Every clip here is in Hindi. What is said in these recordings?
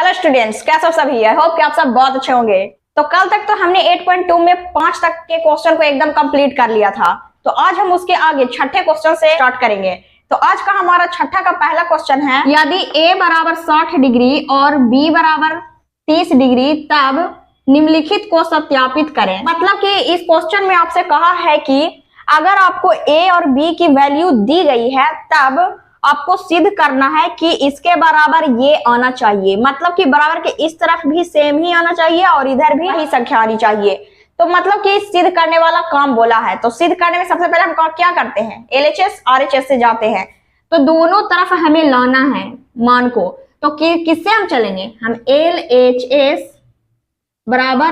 हेलो स्टूडेंट्स, कैसे हो सभी। आई होप कि आप सब बहुत अच्छे होंगे। तो कल तक तो हमने 8.2 में 5 तक के क्वेश्चन को एकदम कंप्लीट कर लिया था। तो आज हम उसके आगे छठे क्वेश्चन से स्टार्ट करेंगे। तो आज का हमारा छठा का पहला क्वेश्चन है, यदि a बराबर 60 डिग्री और b बराबर 30 डिग्री तब निम्नलिखित को सत्यापित करें। मतलब कि इस क्वेश्चन में आपसे कहा है कि अगर आपको a और b की वैल्यू दी गई है तब आपको सिद्ध करना है कि इसके बराबर ये आना चाहिए। मतलब कि बराबर के इस तरफ भी सेम ही आना चाहिए और इधर भी वही संख्या आनी चाहिए। तो मतलब कि सिद्ध करने वाला काम बोला है। तो सिद्ध करने में सबसे पहले हम क्या करते हैं, LHS RHS से जाते हैं। तो दोनों तरफ हमें लाना है मान को। तो किससे हम चलेंगे, हम LHS बराबर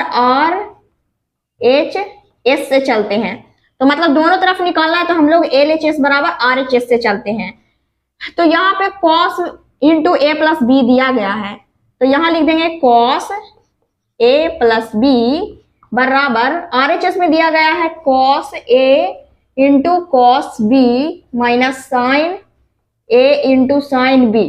RHS से चलते हैं। तो मतलब दोनों तरफ निकालना है तो हम लोग LHS बराबर RHS से चलते हैं। तो यहाँ पे cos into a plus b दिया गया है। तो यहाँ लिख देंगे cos a प्लस बी बराबर RHS में दिया गया है cos a into cos b minus sin a into sin b।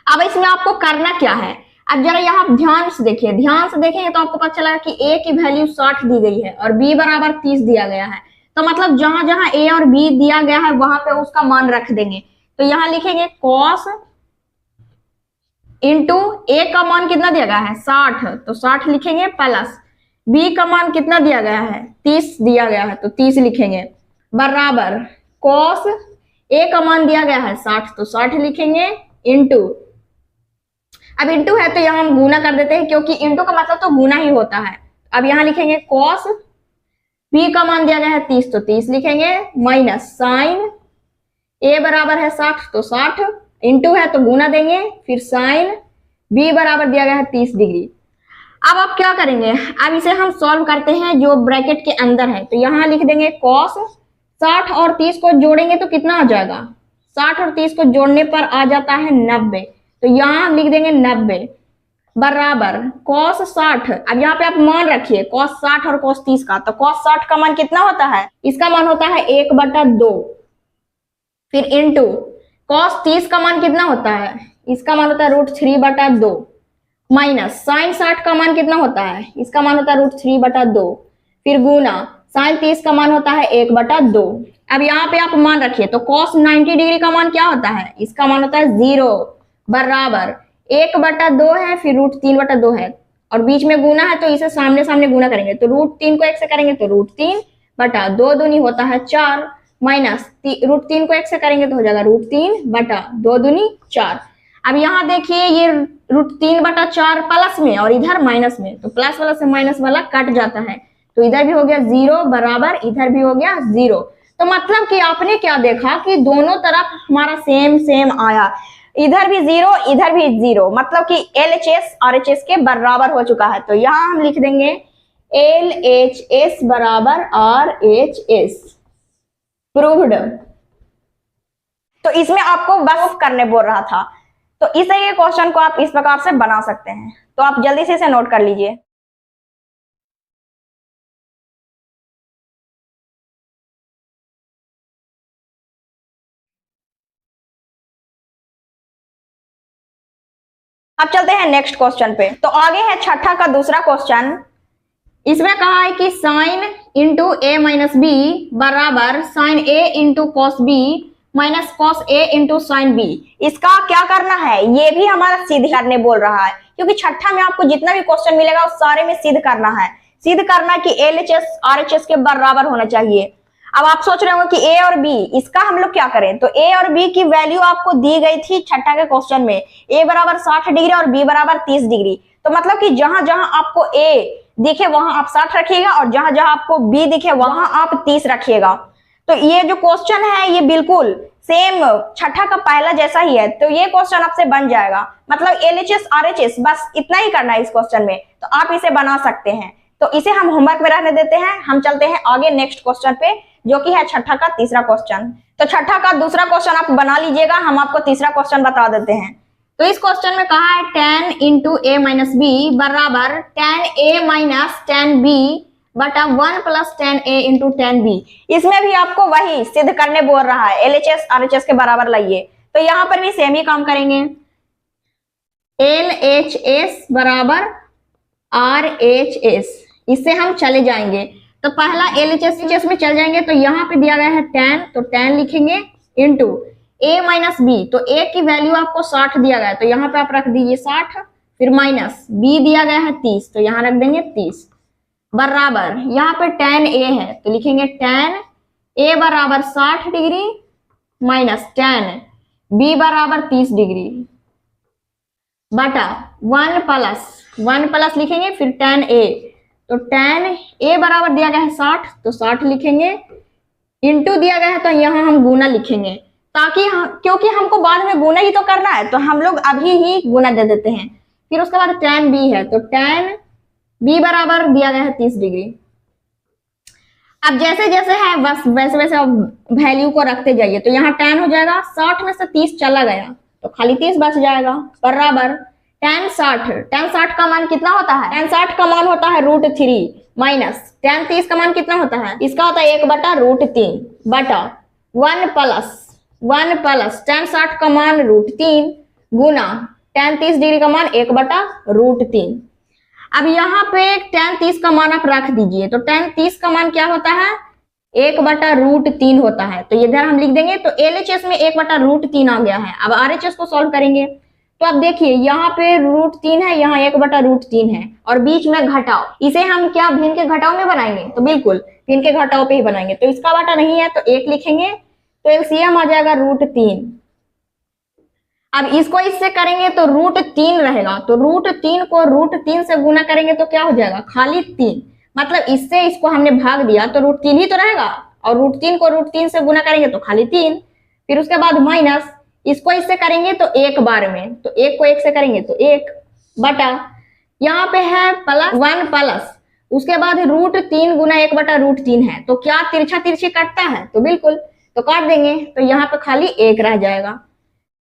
अब इसमें आपको करना क्या है, अब जरा यहाँ ध्यान से देखिए, ध्यान से देखेंगे तो आपको पता चला कि a की वैल्यू 60 दी गई है और b बराबर 30 दिया गया है। तो मतलब जहां जहां a और b दिया गया है वहां पे उसका मान रख देंगे। तो यहां लिखेंगे cos इंटू a का मान कितना दिया गया है 60, तो 60 लिखेंगे, प्लस b का मान कितना दिया गया है 30 दिया गया है, तो 30 लिखेंगे, बराबर cos a का मान दिया गया है 60, तो 60 लिखेंगे, इंटू, अब इंटू है तो यहां हम गुना कर देते हैं क्योंकि इंटू का मतलब तो गुना ही होता है। अब यहां लिखेंगे cos b का मान दिया गया है 30, तो 30 लिखेंगे, माइनस साइन a बराबर है 60, तो 60, इंटू है तो गुना देंगे, फिर साइन b बराबर दिया गया है 30 डिग्री। अब आप क्या करेंगे, अब इसे हम सॉल्व करते हैं जो ब्रैकेट के अंदर है। तो यहां लिख देंगे cos 60 और 30 को जोड़ेंगे तो कितना आ जाएगा, 60 और 30 को जोड़ने पर आ जाता है 90। तो यहां लिख देंगे 90 बराबर cos 60, अब यहाँ पे आप मान रखिए cos 60 और cos 30 का। तो cos 60 का मान कितना होता है, इसका मान होता है 1/2, फिर इंटू cos 30 का मान कितना होता है, इसका मान होता है √3/2, माइनस sin 60 का मान कितना होता है, इसका मान होता है √3/2, फिर गुना sin 30 का मान होता है 1/2। अब यहाँ पे आप मान रखिए तो cos 90 डिग्री का मान क्या होता है, इसका मान होता है 0 बराबर 1/2 है, फिर √3/2 है और बीच में गुना है तो इसे सामने सामने गुना करेंगे। तो √3 को 1 से करेंगे तो √3/2 दूनी होता है 4, माइनस √3 को 1 से करेंगे तो हो जाएगा √3/2 दूनी 4। अब यहाँ देखिए ये √3/4 प्लस में और इधर माइनस में, तो प्लस वाला से माइनस वाला कट जाता है, तो इधर भी हो गया 0 बराबर इधर भी हो गया 0। तो मतलब कि आपने क्या देखा कि दोनों तरफ हमारा सेम सेम आया, इधर भी 0 इधर भी 0, मतलब कि LHS RHS के बराबर हो चुका है। तो यहाँ हम लिख देंगे LHS बराबर RHS प्रूव्ड। तो इसमें आपको बस करने बोल रहा था। तो इस तरह के क्वेश्चन को आप इस प्रकार से बना सकते हैं। तो आप जल्दी से इसे नोट कर लीजिए। अब चलते हैं नेक्स्ट क्वेश्चन पे। तो आगे है छठा का दूसरा क्वेश्चन। इसमें कहा है कि sin into a minus b बराबर sin a into cos b minus cos a into sin b। इसका क्या करना है, ये भी हमारा सिद्ध करने बोल रहा है, क्योंकि छठा में आपको जितना भी क्वेश्चन मिलेगा उस सारे में सिद्ध करना है। सिद्ध करना कि LHS RHS के बराबर होना चाहिए। अब आप सोच रहे होंगे कि a और b, इसका हम लोग क्या करें। तो a और b की वैल्यू आपको दी गई थी छठा के क्वेश्चन में, a बराबर 60 डिग्री और b बराबर 30 डिग्री। तो मतलब कि जहां जहां आपको a दिखे वहां आप 60 रखिएगा और जहां जहां आपको b दिखे वहां आप 30 रखिएगा। तो ये जो क्वेश्चन है ये बिल्कुल सेम छठा का पहला जैसा ही है। तो ये क्वेश्चन आपसे बन जाएगा, मतलब LHS RHS बस इतना ही करना है इस क्वेश्चन में, तो आप इसे बना सकते हैं। तो इसे हम होमवर्क में रहने देते हैं। हम चलते हैं आगे नेक्स्ट क्वेश्चन पे, जो कि है छठा का तीसरा क्वेश्चन। तो छठा का दूसरा क्वेश्चन आप बना लीजिएगा, हम आपको तीसरा क्वेश्चन बता देते हैं। तो इस क्वेश्चन में कहा है tan into a minus b बराबर tan a minus tan b बटा 1 plus tan a into tan b। इसमें भी आपको वही सिद्ध करने बोल रहा है, LHS RHS के बराबर लाइए। तो यहाँ पर भी सेम ही काम करेंगे। LHS बराबर RHS, इससे हम चले जाएंगे। तो पहला LHS में चल जाएंगे तो यहाँ पे दिया गया है 10, तो 10 लिखेंगे इंटू A माइनस B, तो A की वैल्यू आपको 60 दिया गया है तो यहाँ पे आप रख दीजिए 60, फिर माइनस B दिया गया है 30, तो यहाँ रख देंगे 30, बराबर यहाँ पे tan A है तो लिखेंगे tan A बराबर 60 डिग्री माइनस tan B बराबर 30 डिग्री बटा 1 प्लस लिखेंगे फिर tan A, तो tan A बराबर दिया गया है 60, तो 60 लिखेंगे इंटू दिया गया है तो यहाँ हम गुना लिखेंगे, ताकि क्योंकि हमको बाद में गुना ही तो करना है तो हम लोग अभी ही गुना दे देते हैं। फिर उसके बाद tan B है तो tan B बराबर दिया गया है 30 डिग्री। अब जैसे जैसे है बस वैसे वैसे वैल्यू को रखते जाइए, तो यहाँ tan हो जाएगा 60 में से 30 चला गया तो खाली 30 बच जाएगा, बराबर tan 60 का मान कितना होता है, tan 60 का मान होता है √3 माइनस tan 30 का मान कितना होता है, इसका होता है 1/√3 बटा 1 प्लस tan 60 का मान √3 गुना tan 30 डिग्री का मान 1/√3। अब यहाँ पे tan 30 का मान आप रख दीजिए, तो tan 30 का मान क्या होता है 1/√3 होता है, तो इधर हम लिख देंगे। तो LHS में 1/√3 आ गया है। अब RHS को सॉल्व करेंगे तो अब देखिए यहाँ पे √3 है, यहाँ 1/√3 है और बीच में घटाओ, इसे हम क्या भिन्न के घटाओ में बनाएंगे, तो बिल्कुल भिन्न के घटाओ पे ही बनाएंगे। तो इसका बाटा नहीं है तो 1 लिखेंगे, तो LCM आ जाएगा √3। अब इसको इससे करेंगे तो √3 रहेगा, तो √3 को √3 से गुना करेंगे तो क्या हो जाएगा खाली 3, मतलब इससे इसको हमने भाग दिया तो √3 ही तो रहेगा, और √3 को √3 से गुना करेंगे तो खाली 3, फिर उसके बाद माइनस इसको इससे करेंगे तो एक बार में, तो 1 को 1 से करेंगे तो 1 बटा यहाँ पे है प्लस 1 प्लस उसके बाद √3 गुना 1/√3 है, तो क्या तिरछा तिरछी कटता है, तो बिल्कुल, तो काट देंगे, तो यहाँ पे खाली 1 रह जाएगा।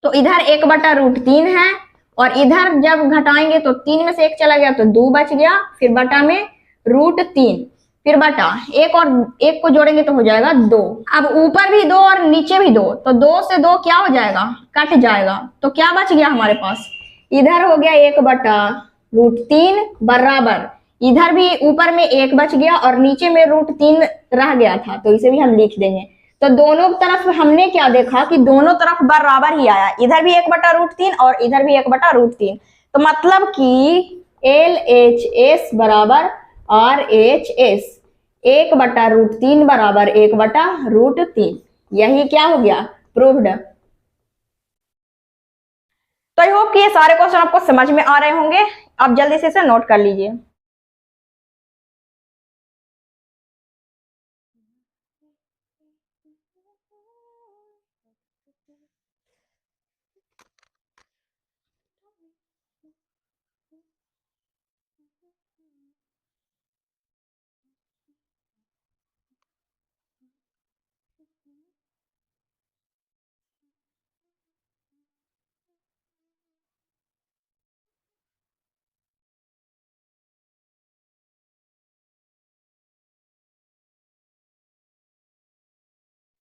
तो इधर 1/√3 है और इधर जब घटाएंगे तो 3 में से 1 चला गया तो 2 बच गया, फिर बटा में √3, फिर बटा 1 और 1 को जोड़ेंगे तो हो जाएगा 2। अब ऊपर भी 2 और नीचे भी 2, तो 2 से 2 क्या हो जाएगा कट जाएगा, तो क्या बच गया हमारे पास, इधर हो गया 1/√3 बराबर इधर भी ऊपर में 1 बच गया और नीचे में √3 रह गया था, तो इसे भी हम लिख देंगे। तो दोनों तरफ हमने क्या देखा कि दोनों तरफ बराबर ही आया, इधर भी 1/√3 और इधर भी 1/√3, तो मतलब कि LHS बराबर RHS 1/√3 बराबर 1/√3, यही क्या हो गया प्रूव्ड। तो आई होप कि ये सारे क्वेश्चन आपको समझ में आ रहे होंगे, आप जल्दी से इसे नोट कर लीजिए।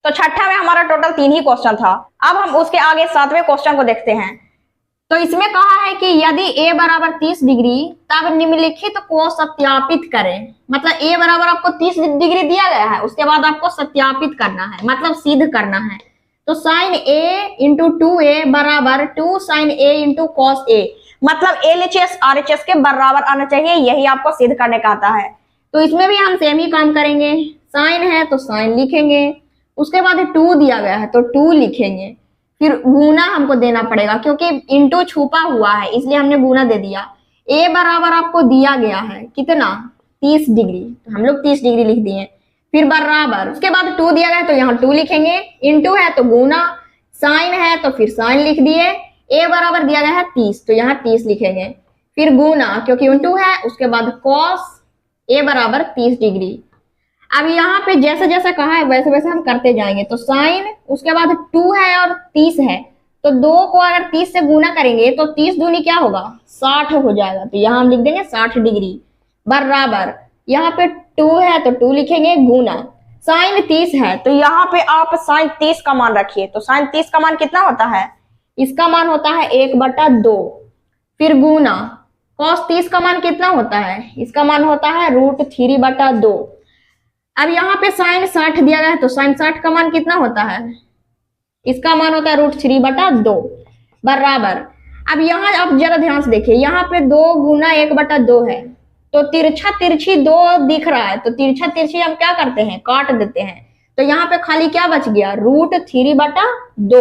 तो छठा में हमारा टोटल 3 ही क्वेश्चन था। अब हम उसके आगे 7वें क्वेश्चन को देखते हैं। तो इसमें कहा है कि यदि a बराबर 30 डिग्री तब निम्नलिखित को सत्यापित करें, मतलब a बराबर आपको 30 डिग्री दिया गया है, उसके बाद आपको सत्यापित करना है, मतलब सिद्ध करना है। तो sin a इंटू 2a बराबर 2 sin a into cos a, मतलब LHS RHS के बराबर आना चाहिए, यही आपको सिद्ध करने का आता है। तो इसमें भी हम सेम ही काम करेंगे, साइन है तो साइन लिखेंगे, उसके बाद 2 दिया गया है तो 2 लिखेंगे, फिर गुना हमको देना पड़ेगा क्योंकि इंटू छुपा हुआ है इसलिए हमने गुना दे दिया। a बराबर आपको दिया गया है कितना 30 डिग्री, तो हम लोग 30 डिग्री लिख दिए, फिर बराबर उसके बाद 2 दिया गया है तो यहाँ 2 लिखेंगे, इंटू है तो गुना, साइन है तो फिर साइन लिख दिए, a बराबर दिया गया है 30 तो यहाँ 30 लिखेंगे, फिर गुना क्योंकि इंटू है, उसके बाद cos a बराबर 30 डिग्री। अब यहाँ पे जैसे जैसे कहा है वैसे वैसे हम करते जाएंगे। तो साइन उसके बाद 2 है और 30 है, तो 2 को अगर 30 से गुना करेंगे तो 30 दूनी क्या होगा 60 हो जाएगा, तो यहाँ हम लिख देंगे 60 डिग्री बराबर यहाँ पे 2 है तो 2 लिखेंगे, गुना साइन 30 है तो यहाँ पे आप साइन 30 का मान रखिए। तो साइन 30 का मान कितना होता है, इसका मान होता है 1/2, फिर गुना cos 30 का मान कितना होता है, इसका मान होता है √3/2। अब यहाँ पे sin 60 दिया गया है तो sin 60 का मान कितना होता है, इसका मान होता है √3/2 बराबर। अब यहाँ आप जरा ध्यान से देखिए, यहाँ पे 2 गुना 1/2 है तो तिरछा तिरछी 2 दिख रहा है, तो तिरछा तिरछी हम क्या करते हैं, काट देते हैं। तो यहाँ पे खाली क्या बच गया, √3/2,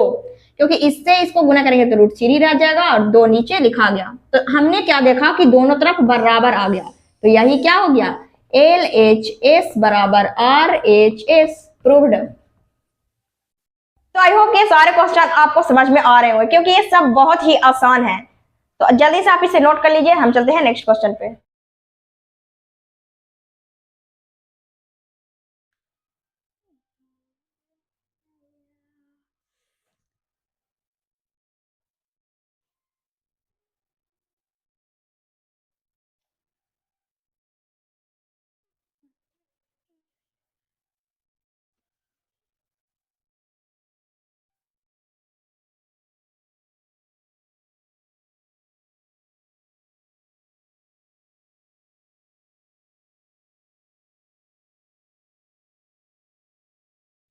क्योंकि इससे इसको गुना करेंगे तो √3 रह जाएगा और 2 नीचे लिखा गया। तो हमने क्या देखा कि दोनों तरफ बराबर आ गया, तो यही क्या हो गया, LHS बराबर RHS प्रूव्ड। तो आई होप ये सारे क्वेश्चन आपको समझ में आ रहे होंगे, क्योंकि ये सब बहुत ही आसान है। तो जल्दी से आप इसे नोट कर लीजिए, हम चलते हैं नेक्स्ट क्वेश्चन पे।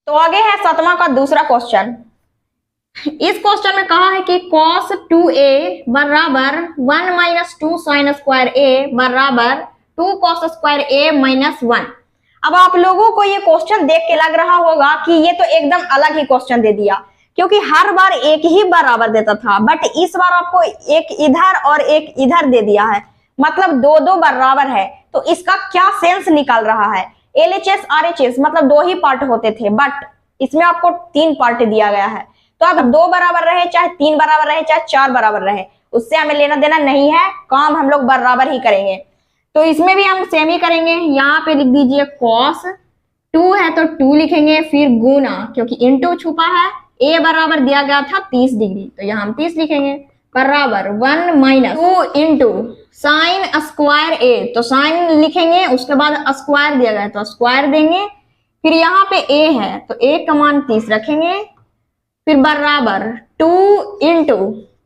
तो आगे है 7वां का दूसरा क्वेश्चन। इस क्वेश्चन में कहा है कि cos 2a बराबर 1 - 2 sin स्क्वायर a बराबर 2 cos स्क्वायर a - 1। अब आप लोगों को ये क्वेश्चन देख के लग रहा होगा कि ये तो एकदम अलग ही क्वेश्चन दे दिया, क्योंकि हर बार एक ही बराबर देता था, बट इस बार आपको एक इधर और एक इधर दे दिया है, मतलब दो दो बराबर है। तो इसका क्या सेंस निकल रहा है, LHS RHS मतलब 2 ही पार्ट होते थे, बट इसमें आपको 3 पार्ट दिया गया है। तो अब 2 बराबर रहे, चाहे 3 बराबर रहे, चाहे 4 बराबर रहे, उससे हमें लेना देना नहीं है, काम हम लोग बराबर ही करेंगे। तो इसमें भी हम सेम ही करेंगे। यहाँ पे लिख दीजिए cos 2 है तो 2 लिखेंगे, फिर गुना, क्योंकि इनटू छुपा है, a बराबर दिया गया था 30 डिग्री, तो यहाँ हम 30 लिखेंगे, बराबर 1 - 2 इंटू साइन स्क्वायर a, तो साइन लिखेंगे, उसके बाद स्क्वायर दिया गया तो स्क्वायर देंगे, फिर यहाँ पे a है तो a का मान 30 रखेंगे, फिर बराबर 2 इंटू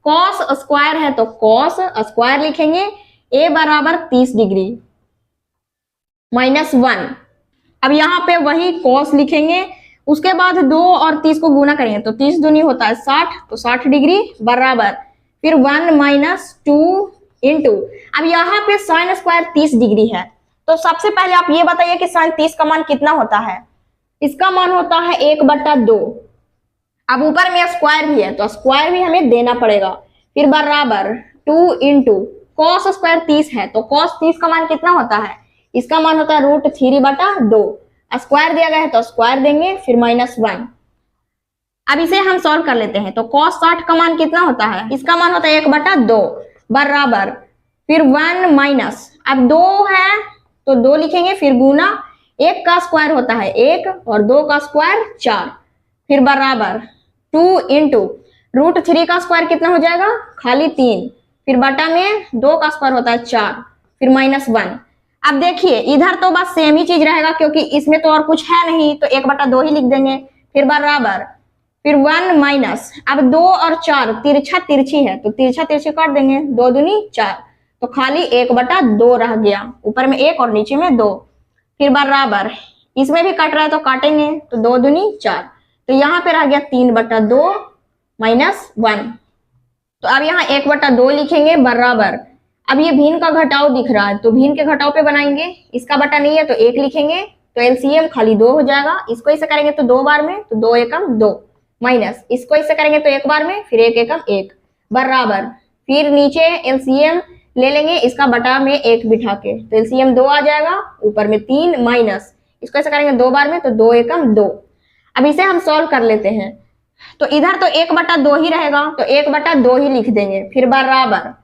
कॉस स्क्वायर है तो कॉस स्क्वायर लिखेंगे, a बराबर 30 डिग्री -1। अब यहाँ पे वही कॉस लिखेंगे, उसके बाद 2 और 30 को गुना करेंगे तो 30 दूनी होता है 60, तो 60 डिग्री बराबर फिर 1 - 2 इंटू, अब यहाँ पे साइन स्क्वायर 30 डिग्री है, तो सबसे पहले आप ये बताइए कि साइन 30 का मान कितना होता है, इसका मान होता है 1/2। अब ऊपर में स्क्वायर भी है तो स्क्वायर भी हमें देना पड़ेगा, फिर बराबर 2 इंटू कॉस स्क्वायर 30 है तो कॉस 30 का मान कितना होता है, इसका मान होता है √3/2, स्क्वायर दिया गया है तो स्क्वायर देंगे, फिर -1। अब इसे हम सॉल्व कर लेते हैं, तो cos 60 का मान कितना होता है, इसका मान होता है 1/2 बराबर फिर 1 माइनस, अब 2 है तो 2 लिखेंगे, फिर गुना, 1 का स्क्वायर होता है 1 और 2 का स्क्वायर 4, फिर बराबर 2 इंटू √3 का स्क्वायर कितना हो जाएगा, खाली 3, फिर बटा में 2 का स्क्वायर होता है 4, फिर -1। अब देखिए इधर तो बस सेम ही चीज रहेगा, क्योंकि इसमें तो और कुछ है नहीं, तो 1/2 ही लिख देंगे, फिर बराबर फिर 1 माइनस, अब 2 और 4 तिरछा तिरछी है तो तिरछा तिरछी काट देंगे, 2 दूनी 4, तो खाली 1/2 रह गया, ऊपर में 1 और नीचे में 2, फिर बराबर इसमें भी कट रहा है तो काटेंगे, तो 2 दूनी 4, तो यहाँ पे रह गया 3/2 -1। तो अब यहाँ 1/2 लिखेंगे बराबर, अब ये भिन्न का घटाव दिख रहा है तो भिन्न के घटाव पे बनाएंगे, इसका बटा नहीं है तो 1 लिखेंगे, तो एलसीएम खाली 2 हो जाएगा, इसको ऐसे करेंगे तो 2 बार में, तो 2 एकम 2 माइनस, इसको ऐसे करेंगे तो 1 बार में, फिर 1 एकम 1 बराबर, फिर नीचे एलसीएम ले लेंगे, इसका बटा में 1 बिठा के, तो एलसीएम 2 आ जाएगा, ऊपर में 3 माइनस, इसको ऐसे करेंगे 2 बार में, तो 2 एकम 2। अब इसे हम सॉल्व कर लेते हैं, तो इधर तो 1/2 ही रहेगा, तो 1/2 ही लिख देंगे, फिर बराबर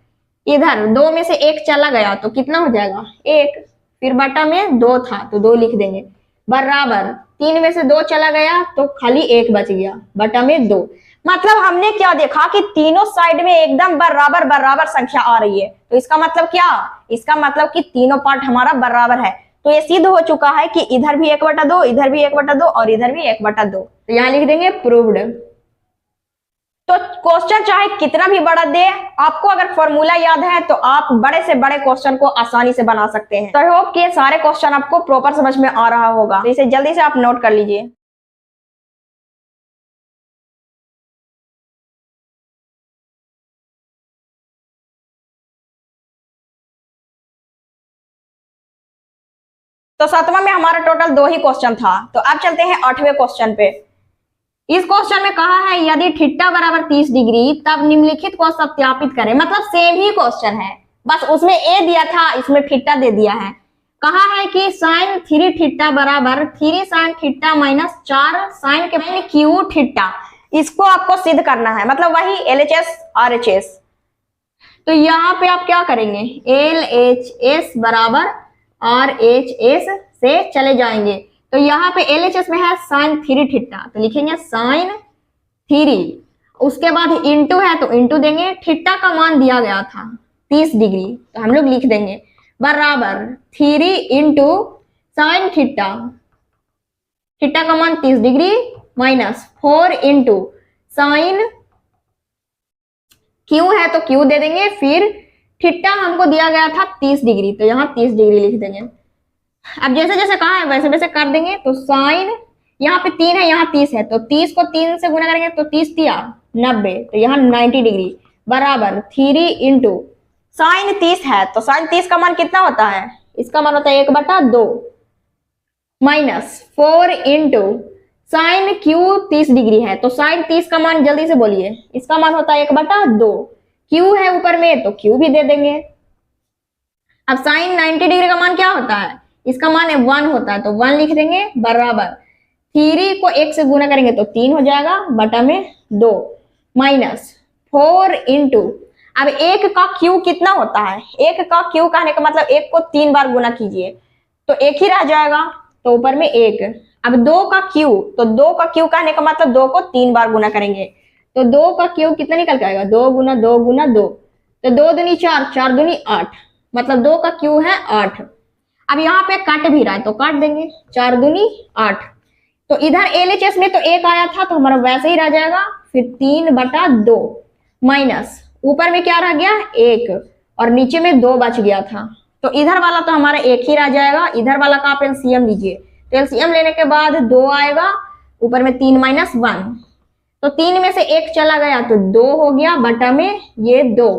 इधर 2 में से 1 चला गया तो कितना हो जाएगा 1, फिर बटा में 2 था तो 2 लिख देंगे, बराबर 3 में से 2 चला गया तो खाली 1 बच गया, बटा में 2। मतलब हमने क्या देखा कि तीनों साइड में एकदम बराबर बराबर संख्या आ रही है, तो इसका मतलब क्या, इसका मतलब कि तीनों पार्ट हमारा बराबर है, तो ये सिद्ध हो चुका है कि इधर भी 1/2, इधर भी 1/2 और इधर भी 1/2, तो यहाँ लिख देंगे प्रूव्ड। तो क्वेश्चन चाहे कितना भी बड़ा दे, आपको अगर फॉर्मूला याद है तो आप बड़े से बड़े क्वेश्चन को आसानी से बना सकते हैं। तो आई होप कि ये सारे क्वेश्चन आपको प्रॉपर समझ में आ रहा होगा, तो इसे जल्दी से आप नोट कर लीजिए। तो सातवां में हमारा टोटल 2 ही क्वेश्चन था। तो अब चलते हैं 8वें क्वेश्चन पे। इस क्वेश्चन में कहा है यदि थीटा बराबर 30 डिग्री तब निम्नलिखित को सत्यापित करें। मतलब सेम ही क्वेश्चन है, बस उसमें ए दिया था, इसमें थीटा दे दिया है। कहा है कि साइन 3 थीटा बराबर 3 साइन थीटा माइनस 4 साइन के क्यू थीटा। इसको आपको सिद्ध करना है, मतलब वही एलएचएस आरएचएस। तो यहाँ पे आप क्या करेंगे, एल एच एस बराबर आर एच एस से चले जाएंगे। तो यहाँ पे एल एच एस में है साइन 3 थीटा, तो लिखेंगे साइन 3, उसके बाद इंटू है तो इंटू देंगे, थीटा का मान दिया गया था 30 डिग्री, तो हम लोग लिख देंगे बराबर 3 इंटू साइन थीटा, थीटा का मान 30 degree minus 4 into sine Q है तो क्यू दे देंगे, फिर थीटा हमको दिया गया था 30 डिग्री, तो यहाँ 30 डिग्री लिख देंगे। अब जैसे जैसे कहा है वैसे वैसे कर देंगे। तो साइन यहाँ पे 3 है, यहाँ 30 है, तो 30 को 3 से गुना करेंगे तो 30 दिया 90, तो यहाँ 90 डिग्री बराबर 3 इंटू साइन 30 है, तो साइन 30 का मान कितना होता है, इसका मान होता है 1/2 minus 4 into sine Q 30 degree है, तो साइन 30 का मान जल्दी से बोलिए, इसका मान होता है 1/2, क्यू है ऊपर में तो क्यू भी दे देंगे। अब साइन 90 डिग्री का मान क्या होता है, इसका मान 1 होता है, तो 1 लिख देंगे बराबर 3 को 1 से गुना करेंगे तो 3 हो जाएगा बटा में 2 माइनस 4 इंटू, अब 1 का क्यू कितना होता है, 1 का क्यू कहने का मतलब 1 को 3 बार गुना कीजिए तो 1 ही रह जाएगा, तो ऊपर में 1। अब 2 का क्यू, तो 2 का क्यू कहने का मतलब 2 को 3 बार गुना करेंगे, तो 2 का क्यू कितना निकल के आएगा, 2 गुना 2 गुना 2, तो 2 दूनी 4, 4 दूनी 8, मतलब 2 का क्यू है 8। अब यहाँ पे कट भी रहा है तो काट देंगे, 4 दूनी 8, तो इधर एलएचएस में तो 1 आया था तो हमारा वैसे ही रह जाएगा, फिर 3/2 माइनस ऊपर में क्या रह गया 1 और नीचे में 2 बच गया था, तो इधर वाला तो हमारा 1 ही रह जाएगा, इधर वाला का आप एलसीएम लीजिए, तो एलसीएम लेने के बाद 2 आएगा, ऊपर में 3 माइनस 1, तो 3 में से 1 चला गया तो 2 हो गया बटा में ये 2,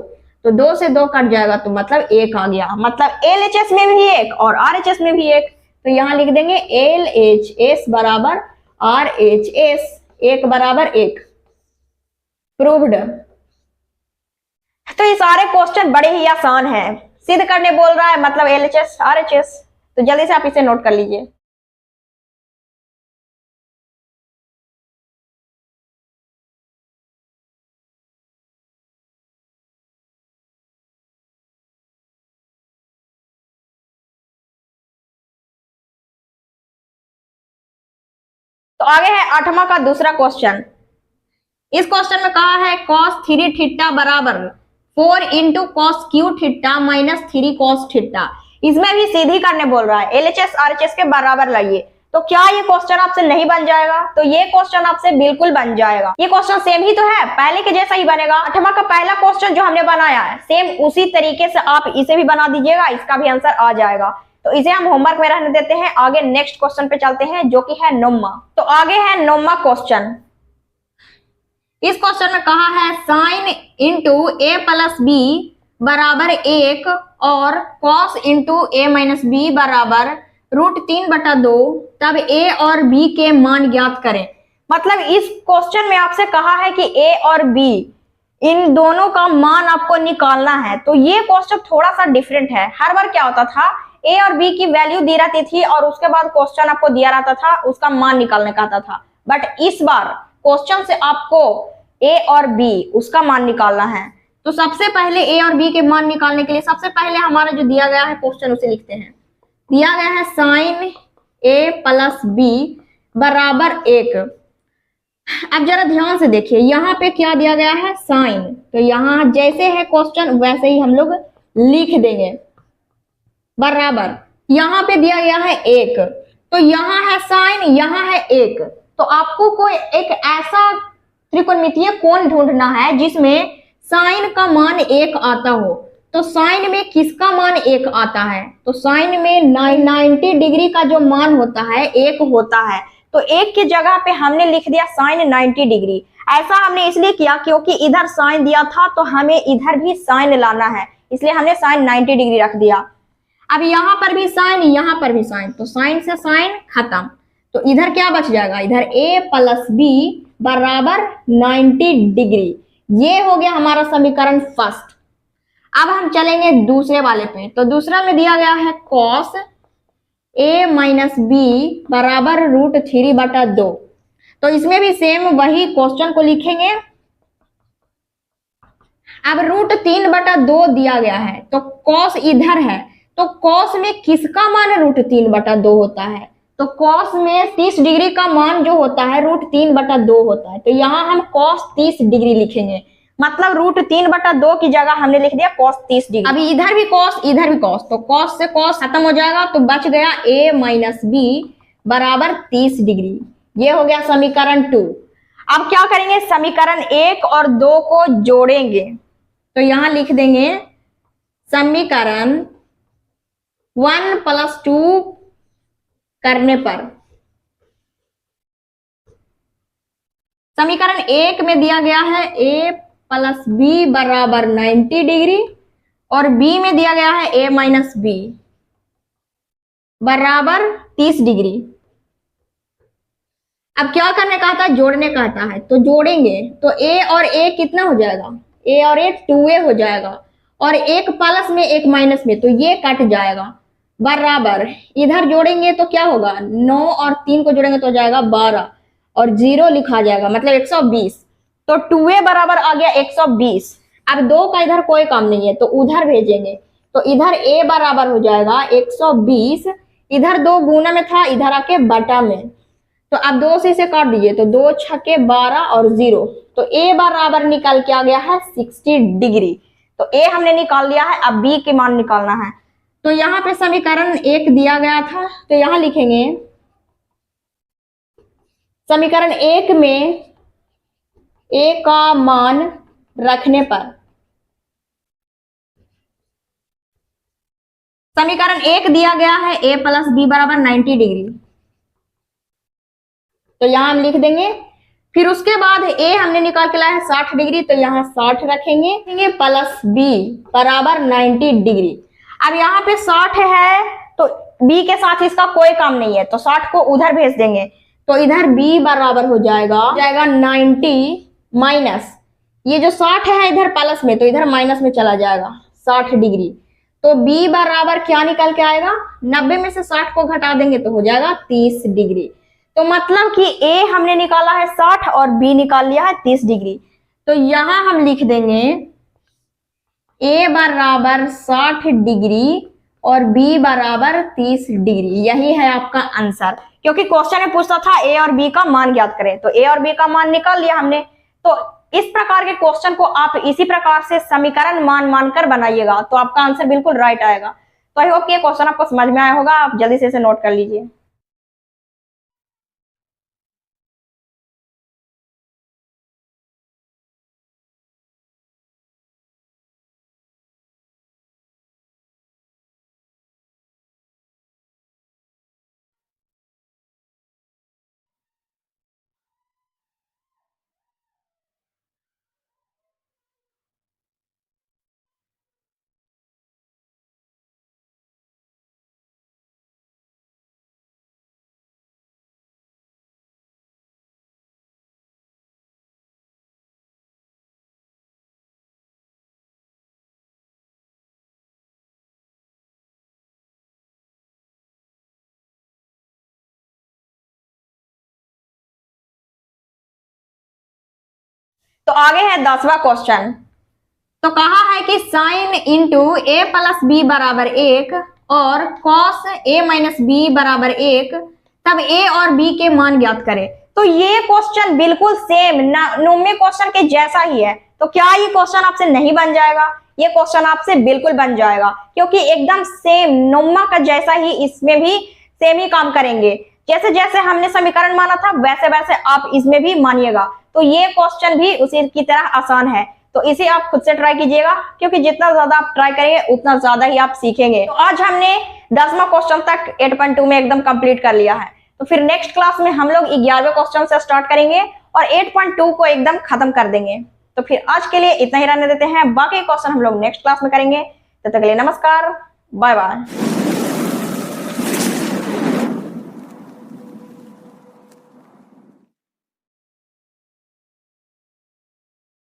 तो 2 से 2 कट जाएगा तो मतलब 1 आ गया, मतलब एलएचएस में भी 1 और आरएचएस में भी 1, तो यहाँ लिख देंगे एलएचएस बराबर आरएचएस 1 बराबर 1, प्रूव्ड। तो ये सारे क्वेश्चन बड़े ही आसान हैं, सिद्ध करने बोल रहा है मतलब एलएचएस आरएचएस, तो जल्दी से आप इसे नोट कर लीजिए। तो आगे है 8वां का दूसरा क्वेश्चन। इस क्वेश्चन में कहा है cos 3 थीटा बराबर 4 into cos Q theta minus 3 cos theta. इसमें भी सीधी करने बोल रहा है, एलएचएस आरएचएस के बराबर लाइए। तो क्या ये क्वेश्चन आपसे नहीं बन जाएगा, तो ये क्वेश्चन आपसे बिल्कुल बन जाएगा। ये क्वेश्चन सेम ही तो है, पहले के जैसा ही बनेगा। 8वां का पहला क्वेश्चन जो हमने बनाया है सेम उसी तरीके से आप इसे भी बना दीजिएगा, इसका भी आंसर आ जाएगा। तो इसे हम होमवर्क में रहने देते हैं, आगे नेक्स्ट क्वेश्चन पे चलते हैं जो कि है 9वां। तो आगे है 9वां क्वेश्चन। इस क्वेश्चन में कहा है साइन इंटू ए प्लस बी बराबर 1 और कॉस इंटू ए माइनस बी बराबर √3/2, तब ए और बी के मान ज्ञात करें। मतलब इस क्वेश्चन में आपसे कहा है कि ए और बी इन दोनों का मान आपको निकालना है। तो ये क्वेश्चन थोड़ा सा डिफरेंट है। हर बार क्या होता था, ए और बी की वैल्यू दी रहती थी और उसके बाद क्वेश्चन आपको दिया रहता था, उसका मान निकालने का आता था। बट इस बार क्वेश्चन से आपको ए और बी उसका मान निकालना है। तो सबसे पहले ए और बी के मान निकालने के लिए सबसे पहले हमारा जो दिया गया है क्वेश्चन उसे लिखते हैं। दिया गया है साइन ए प्लस बी बराबर 1। अब जरा ध्यान से देखिए, यहाँ पे क्या दिया गया है साइन, तो यहाँ जैसे है क्वेश्चन वैसे ही हम लोग लिख देंगे बराबर। यहाँ पे दिया गया है 1, तो यहाँ है साइन, यहाँ है 1, तो आपको कोई एक ऐसा त्रिकोणमितीय कोण ढूंढना है जिसमें साइन का मान 1 आता हो। तो साइन में किसका मान 1 आता है? तो साइन में 90 डिग्री का जो मान होता है 1 होता है। तो 1 की जगह पे हमने लिख दिया साइन 90 डिग्री। ऐसा हमने इसलिए किया क्योंकि इधर साइन दिया था तो हमें इधर भी साइन लाना है, इसलिए हमने साइन 90 डिग्री रख दिया। अब यहाँ पर भी साइन, यहाँ पर भी साइन, तो साइन से साइन खत्म। तो इधर क्या बच जाएगा? इधर a प्लस बी बराबर 90 डिग्री। ये हो गया हमारा समीकरण फर्स्ट। अब हम चलेंगे दूसरे वाले पे। तो दूसरा में दिया गया है cos a माइनस बी बराबर √3/2। तो इसमें भी सेम वही क्वेश्चन को लिखेंगे। अब √3/2 दिया गया है तो cos इधर है, तो cos में किसका मान √3/2 होता है? तो cos में 30 डिग्री का मान जो होता है √3/2 होता है। तो यहाँ हम cos 30 डिग्री लिखेंगे, मतलब √3/2 की जगह हमने लिख दिया cos 30 डिग्री। अभी इधर भी cos इधर भी cos, तो cos से cos खत्म हो जाएगा, तो बच गया a माइनस बी बराबर 30 डिग्री। ये हो गया समीकरण 2। अब क्या करेंगे? समीकरण 1 और 2 को जोड़ेंगे। तो यहां लिख देंगे समीकरण 1 + 2 करने पर समीकरण 1 में दिया गया है a प्लस बी बराबर 90 डिग्री और b में दिया गया है a माइनस बी बराबर 30 डिग्री। अब क्या करने कहता है? जोड़ने कहता है, तो जोड़ेंगे। तो a और a कितना हो जाएगा? a और a 2a हो जाएगा, और एक प्लस में एक माइनस में, तो ये कट जाएगा बराबर। इधर जोड़ेंगे तो क्या होगा? 9 और 3 को जोड़ेंगे तो हो जाएगा 12 और 0 लिखा जाएगा, मतलब 120। तो 2a बराबर आ गया 120। अब 2 का इधर कोई काम नहीं है तो उधर भेजेंगे, तो इधर a बराबर हो जाएगा 120। इधर 2 गुना में था, इधर आके बटा में, तो अब 2 से इसे काट दीजिए, तो 2 छके 12 और 0, तो a बराबर निकल के आ गया है 60 डिग्री। तो a हमने निकाल लिया है, अब b के मान निकालना है। तो यहाँ पे समीकरण 1 दिया गया था, तो यहाँ लिखेंगे समीकरण 1 में a का मान रखने पर समीकरण 1 दिया गया है a प्लस बी बराबर 90 डिग्री, तो यहां हम लिख देंगे। फिर उसके बाद a हमने निकाल के लाया है 60 डिग्री, तो यहाँ 60 रखेंगे प्लस b बराबर 90 डिग्री। अब यहाँ पे 60 है तो b के साथ इसका कोई काम नहीं है, तो 60 को उधर भेज देंगे, तो इधर b बराबर हो जाएगा 90 माइनस, ये जो 60 है इधर प्लस में, तो इधर माइनस में चला जाएगा 60 डिग्री। तो b बराबर क्या निकल के आएगा? 90 में से 60 को घटा देंगे तो हो जाएगा 30 डिग्री। तो मतलब कि a हमने निकाला है 60 और b निकाल लिया है 30 डिग्री। तो यहां हम लिख देंगे a बराबर 60 डिग्री और b बराबर 30 डिग्री। यही है आपका आंसर, क्योंकि क्वेश्चन में पूछता था a और b का मान ज्ञात करें, तो a और b का मान निकाल लिया हमने। तो इस प्रकार के क्वेश्चन को आप इसी प्रकार से समीकरण मान मानकर बनाइएगा, तो आपका आंसर बिल्कुल राइट आएगा। तो आई होप कि ये क्वेश्चन आपको समझ में आया होगा, आप जल्दी से इसे नोट कर लीजिए। तो आगे है 10वां क्वेश्चन। तो कहा है कि sine into a plus b बराबर 1 और कॉस a माइनस बी बराबर 1, तब a और b के मान ज्ञात करें। तो ये क्वेश्चन बिल्कुल सेम नौवें क्वेश्चन के जैसा ही है। तो क्या ये क्वेश्चन आपसे नहीं बन जाएगा? ये क्वेश्चन आपसे बिल्कुल बन जाएगा, क्योंकि एकदम सेम नौमा का जैसा ही इसमें भी सेम ही काम करेंगे। जैसे जैसे हमने समीकरण माना था वैसे वैसे आप इसमें भी मानिएगा। तो ये क्वेश्चन भी उसी की तरह आसान है, तो इसे आप खुद से ट्राई कीजिएगा, क्योंकि जितना ज्यादा आप ट्राई करेंगे उतना ज्यादा ही आप सीखेंगे। तो आज हमने 10वां क्वेश्चन तक 8.2 में एकदम कंप्लीट कर लिया है। तो फिर नेक्स्ट क्लास में हम लोग 11वें क्वेश्चन से स्टार्ट करेंगे और 8.2 को एकदम खत्म कर देंगे। तो फिर आज के लिए इतना ही रहने देते हैं, बाकी क्वेश्चन हम लोग नेक्स्ट क्लास में करेंगे। तब तक के लिए नमस्कार, बाय बाय।